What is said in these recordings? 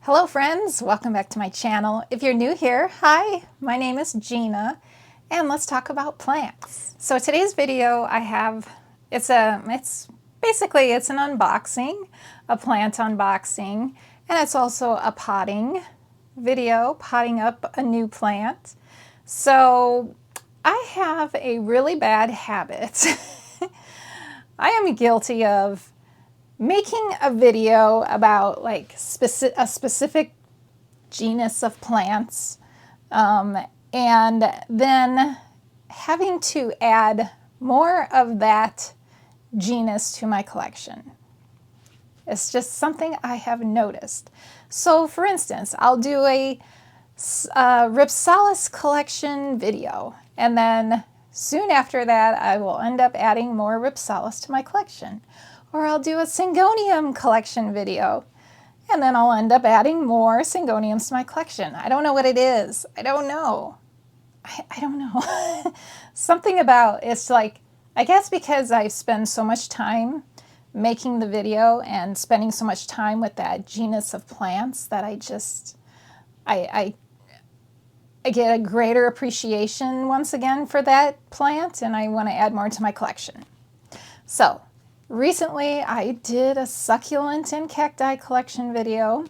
Hello friends, welcome back to my channel. If you're new here, hi, my name is Gina and let's talk about plants. So today's video it's basically an unboxing, a plant unboxing, and it's also a potting video, potting up a new plant. So I have a really bad habit. I am guilty of making a video about like a specific genus of plants and then having to add more of that genus to my collection. It's just something I have noticed. So for instance, I'll do a Ripsalis collection video, and then soon after that I will end up adding more Ripsalis to my collection. Or I'll do a Syngonium collection video, and then I'll end up adding more Syngoniums to my collection. I don't know what it is. I don't know. I don't know. Something about it's like, I guess because I spend so much time making the video and spending so much time with that genus of plants that I get a greater appreciation once again for that plant, and I want to add more to my collection. So recently I did a succulent and cacti collection video,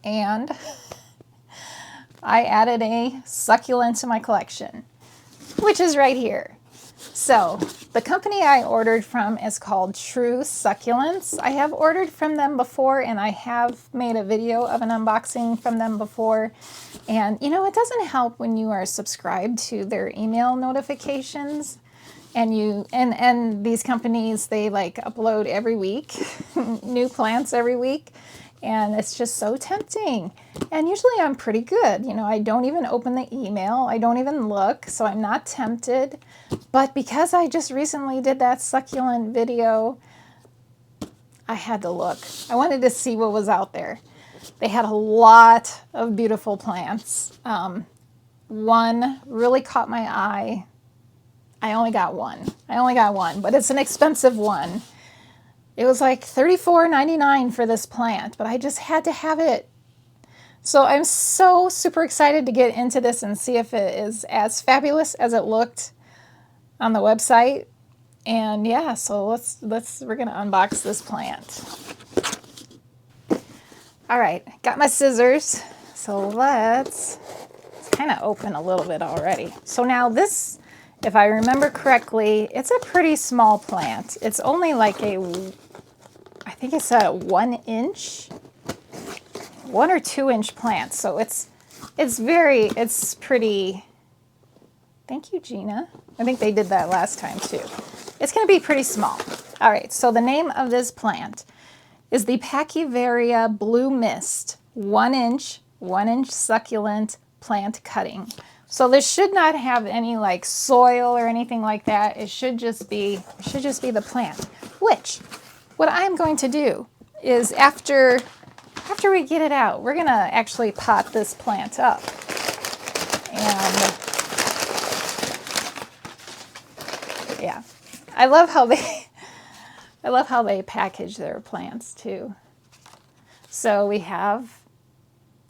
and I added a succulent to my collection, which is right here. So the company I ordered from is called True Succulents. I have ordered from them before, and I have made a video of an unboxing from them before. And you know, it doesn't help when you are subscribed to their email notifications. And these companies, they like upload every week, new plants every week, and it's just so tempting. And usually I'm pretty good. You know, I don't even open the email. I don't even look, so I'm not tempted. But because I just recently did that succulent video, I had to look. I wanted to see what was out there. They had a lot of beautiful plants. One really caught my eye. I only got one, but it's an expensive one. It was like $34.99 for this plant, but I just had to have it. So I'm so super excited to get into this and see if it is as fabulous as it looked on the website. And yeah, so we're gonna unbox this plant. All right, got my scissors. So it's kind of open a little bit already. So now this, if I remember correctly, it's a pretty small plant. It's only like I think it's a 1 or 2 inch plant. So it's pretty, thank you, Gina. I think they did that last time too. It's gonna be pretty small. All right, so the name of this plant is the Pachyveria Blue Mist 1 inch succulent plant cutting. So this should not have any like soil or anything like that. It should just be the plant. Which, what I'm going to do is after we get it out, we're gonna actually pot this plant up. And yeah, I love how they package their plants too. So we have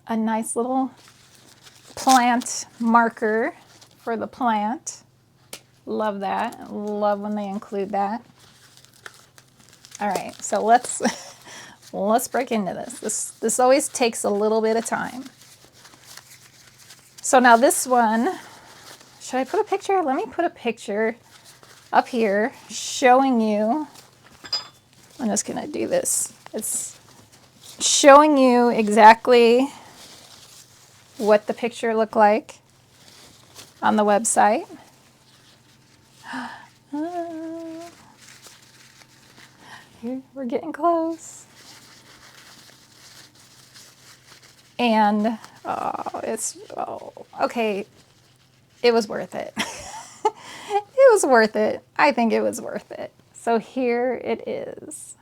a nice little plant marker for the plant. Love that. Love when they include that. All right, so let's break into this. This always takes a little bit of time. So now this one, should I put a picture? Let me put a picture up here showing you. I'm just gonna do this. It's showing you exactly what the picture looked like on the website. Here, we're getting close. And okay, it was worth it. It was worth it. I think it was worth it. So here it is.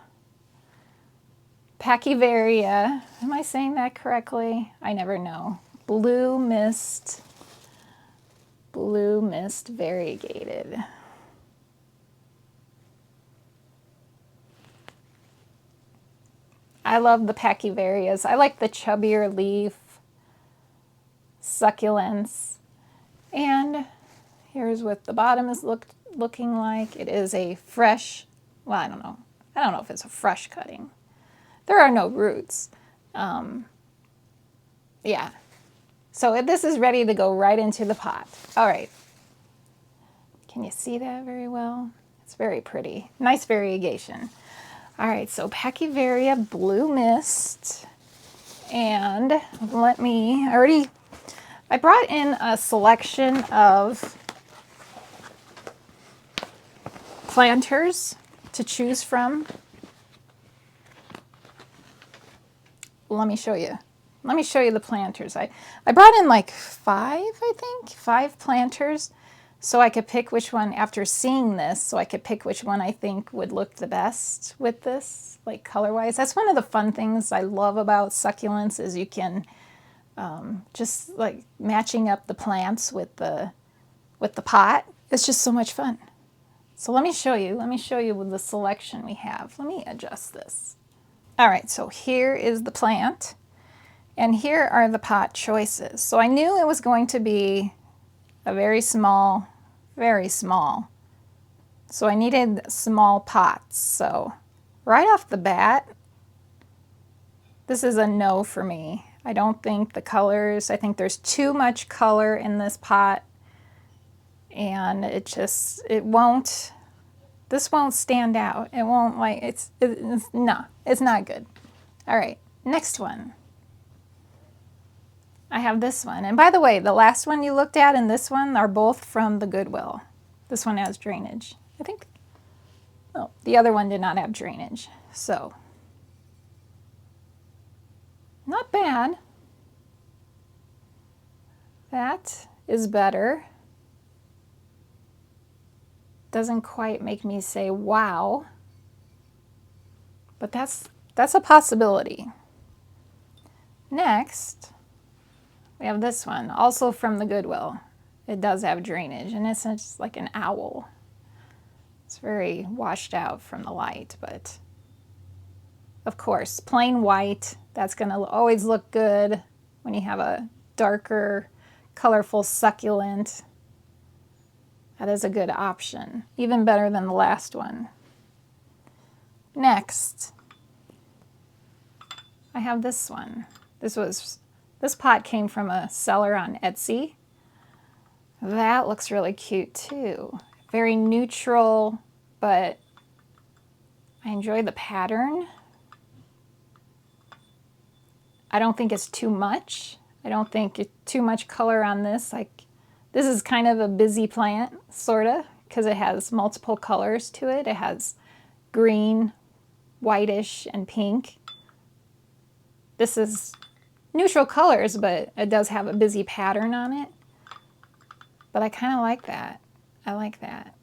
Pachyveria, am I saying that correctly? I never know. Blue Mist variegated. I love the Pachyverias. I like the chubbier leaf succulents. And here's what the bottom is looking like. It is a fresh, well, I don't know. I don't know if it's a fresh cutting. There are no roots. Yeah. So this is ready to go right into the pot. All right. Can you see that very well? It's very pretty. Nice variegation. All right, so Pachyveria Blue Mist. And I brought in a selection of planters to choose from. Let me show you. Let me show you the planters. I brought in like five planters, so I could pick which one, after seeing this, so I could pick which one I think would look the best with this, like color-wise. That's one of the fun things I love about succulents, is you can just like matching up the plants with the pot. It's just so much fun. So let me show you with the selection we have. Let me adjust this. All right, so here is the plant, and here are the pot choices. So I knew it was going to be a very small. So I needed small pots. So right off the bat, this is a no for me. I don't think the colors, I think there's too much color in this pot, and this won't stand out. It won't, like, no, it's not good. All right, next one. I have this one. And by the way, the last one you looked at and this one are both from the Goodwill. This one has drainage. I think, oh, the other one did not have drainage. So, not bad. That is better. Doesn't quite make me say wow, but that's a possibility. Next, we have this one, also from the Goodwill. It does have drainage, and it's just like an owl. It's very washed out from the light, but of course, plain white, that's gonna always look good when you have a darker, colorful succulent. That is a good option, even better than the last one. Next, I have this one. This pot came from a seller on Etsy. That looks really cute too. Very neutral, but I enjoy the pattern. I don't think it's too much. I don't think it's too much color on this. Like, this is kind of a busy plant, sorta, because it has multiple colors to it. It has green, whitish, and pink. This is neutral colors, but it does have a busy pattern on it. But I kind of like that. I like that.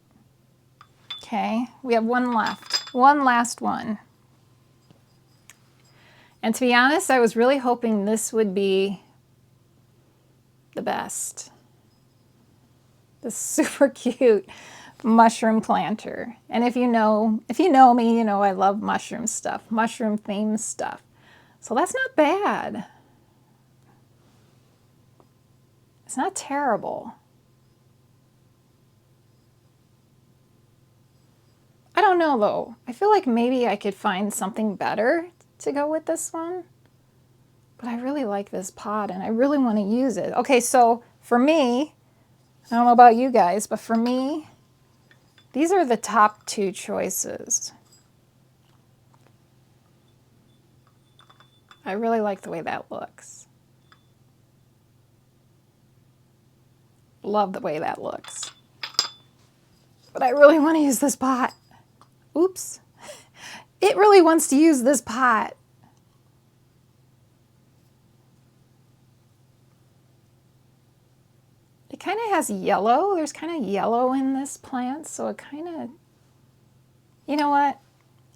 Okay, we have one left. One last one. And to be honest, I was really hoping this would be the best. This super cute mushroom planter. And if you know me, you know I love mushroom stuff, mushroom themed stuff. So that's not bad. It's not terrible. I don't know though. I feel like maybe I could find something better to go with this one. But I really like this pot and I really want to use it. Okay, so for me, I don't know about you guys, but for me, these are the top two choices. I really like the way that looks. Love the way that looks. But I really want to use this pot. Oops. It really wants to use this pot. It kind of has yellow. There's kind of yellow in this plant, so it kind of, you know what?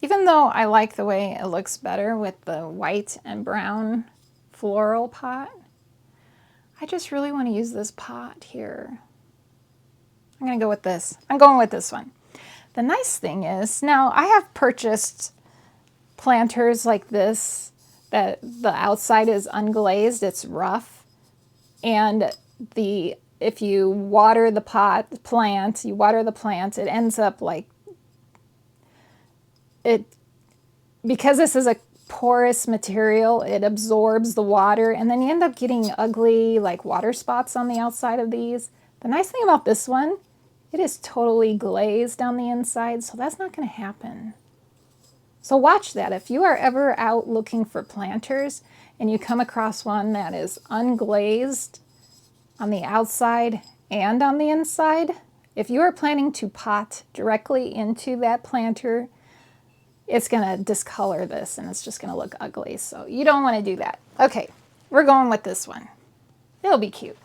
Even though I like the way it looks better with the white and brown floral pot, I just really want to use this pot here. I'm going to go with this. I'm going with this one. The nice thing is, now I have purchased planters like this, that the outside is unglazed, it's rough, and if you water the plant, it ends up like it, because this is a porous material, it absorbs the water, and then you end up getting ugly like water spots on the outside of these. The nice thing about this one, it is totally glazed on the inside, so that's not going to happen. So watch that. If you are ever out looking for planters and you come across one that is unglazed on the outside and on the inside, if you are planning to pot directly into that planter, it's going to discolor this and it's just going to look ugly. So you don't want to do that. Okay, we're going with this one. It'll be cute.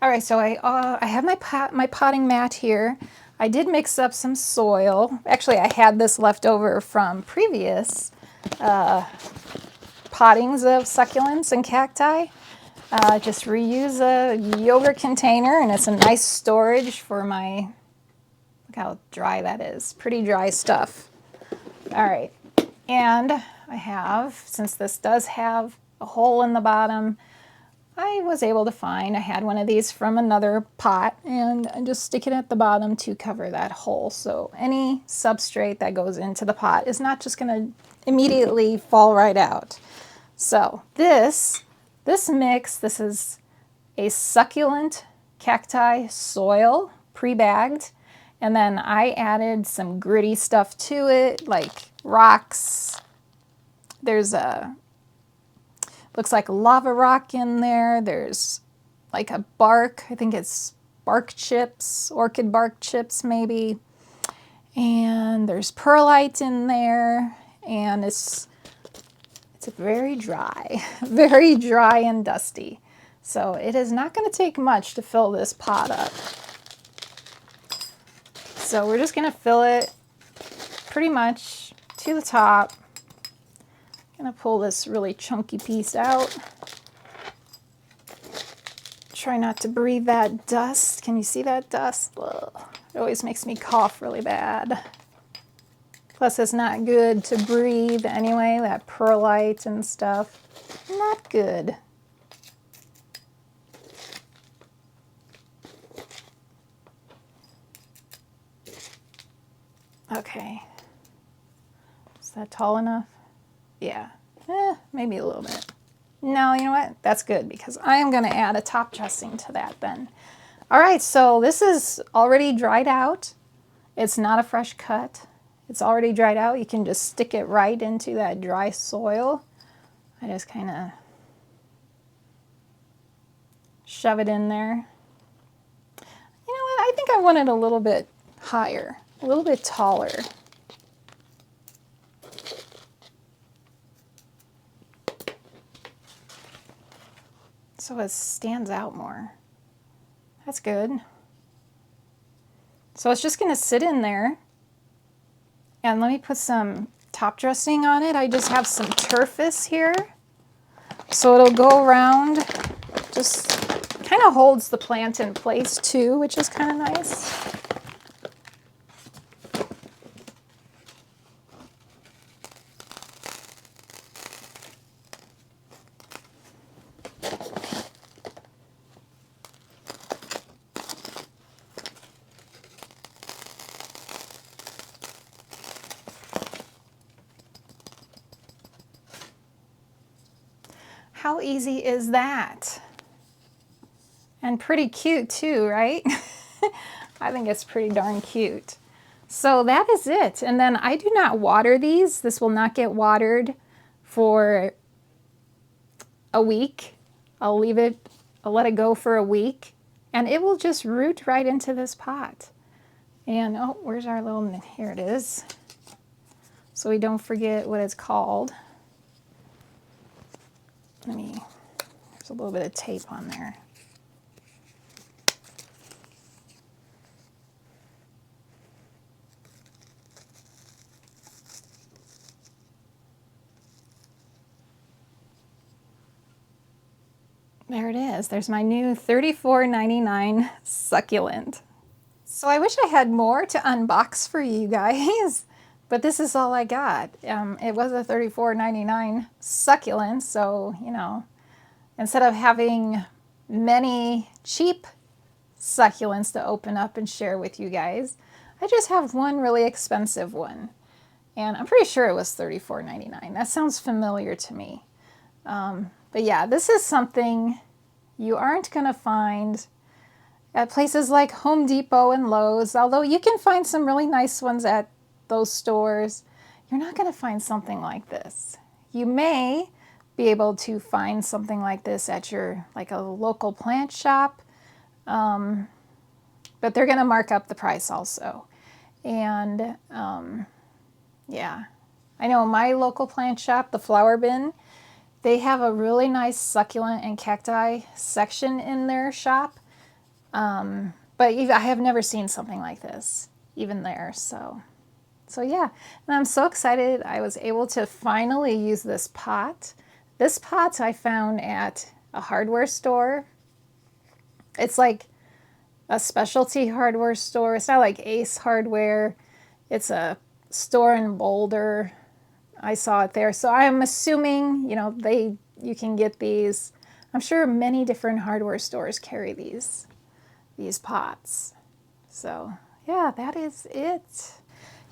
All right, so I have my potting mat here. I did mix up some soil. Actually, I had this left over from previous pottings of succulents and cacti. Just reuse a yogurt container, and it's a nice storage for my, look how dry that is, pretty dry stuff. All right, and I have, since this does have a hole in the bottom, I was able to find, I had one of these from another pot, and I just stick it at the bottom to cover that hole. So any substrate that goes into the pot is not just going to immediately fall right out. So this mix, this is a succulent cacti soil, pre-bagged, and then I added some gritty stuff to it, like rocks. There's looks like lava rock in there. There's like a bark, I think it's bark chips, orchid bark chips maybe. And there's perlite in there, and it's very dry, very dry and dusty. So it is not going to take much to fill this pot up. So we're just going to fill it pretty much to the top. I'm going to pull this really chunky piece out. Try not to breathe that dust. Can you see that dust? Ugh. It always makes me cough really bad. Plus, it's not good to breathe anyway, that perlite and stuff. Not good. Okay. Is that tall enough? Yeah. Maybe a little bit. No, you know what? That's good, because I am going to add a top dressing to that then. All right, so this is already dried out. It's not a fresh cut. It's already dried out. You can just stick it right into that dry soil. I just kind of shove it in there. You know what? I think I want it a little bit higher, a little bit taller. So it stands out more. That's good. So it's just going to sit in there. And let me put some top dressing on it. I just have some turfus here. So it'll go around, just kind of holds the plant in place too, which is kind of nice. How easy is that? And pretty cute too, right? I think it's pretty darn cute. So that is it. And then I do not water these. This will not get watered for a week. I'll let it go for a week, and it will just root right into this pot. And oh, where's our little, here it is. So we don't forget what it's called. There's a little bit of tape on there. There it is. There's my new $34.99 succulent. So I wish I had more to unbox for you guys, But this is all I got. It was a $34.99 succulent, so, you know, instead of having many cheap succulents to open up and share with you guys, I just have one really expensive one. And I'm pretty sure it was $34.99. That sounds familiar to me. But yeah, this is something you aren't going to find at places like Home Depot and Lowe's, although you can find some really nice ones at those stores. You're not going to find something like this. You may be able to find something like this at your, like a local plant shop, but they're going to mark up the price also. And yeah, I know my local plant shop, the Flower Bin, they have a really nice succulent and cacti section in their shop. But I have never seen something like this, even there. So yeah, and I'm so excited I was able to finally use this pot. This pot I found at a hardware store. It's like a specialty hardware store. It's not like Ace Hardware. It's a store in Boulder. I saw it there. So I'm assuming, you know, you can get these. I'm sure many different hardware stores carry these pots. So yeah, that is it.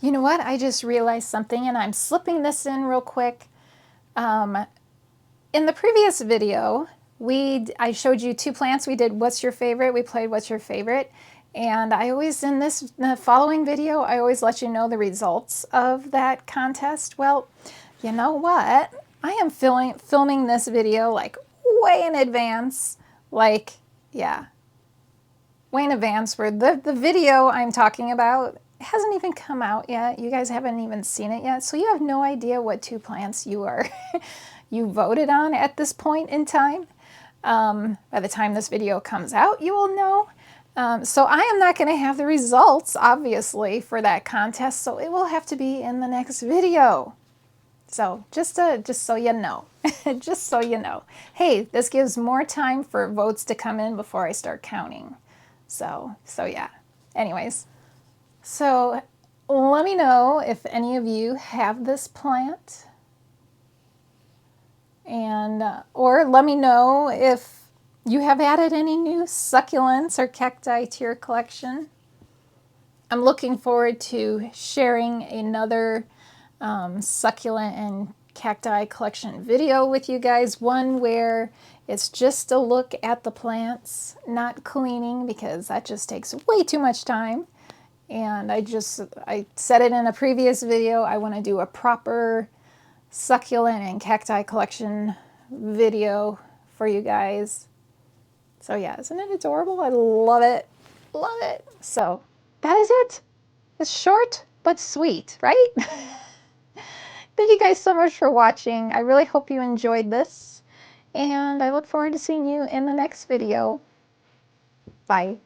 You know what? I just realized something, and I'm slipping this in real quick. In the previous video, I showed you two plants. We did What's Your Favorite? We played What's Your Favorite? And I always, in the following video, I always let you know the results of that contest. Well, you know what? I am filming this video like way in advance. Like, yeah, way in advance, where the video I'm talking about hasn't even come out yet. You guys haven't even seen it yet. So you have no idea what two plants you voted on at this point in time. By the time this video comes out, you will know. So I am not going to have the results, obviously, for that contest. So it will have to be in the next video. So just so you know, just so you know. Hey, this gives more time for votes to come in before I start counting. So yeah. Anyways, so let me know if any of you have this plant, and or let me know if you have added any new succulents or cacti to your collection. I'm looking forward to sharing another succulent and cacti collection video with you guys. One where it's just a look at the plants, not cleaning, because that just takes way too much time. And I said it in a previous video, I want to do a proper succulent and cacti collection video for you guys. So yeah, isn't it adorable? I love it. Love it. So that is it. It's short but sweet, right? Thank you guys so much for watching. I really hope you enjoyed this, and I look forward to seeing you in the next video. Bye.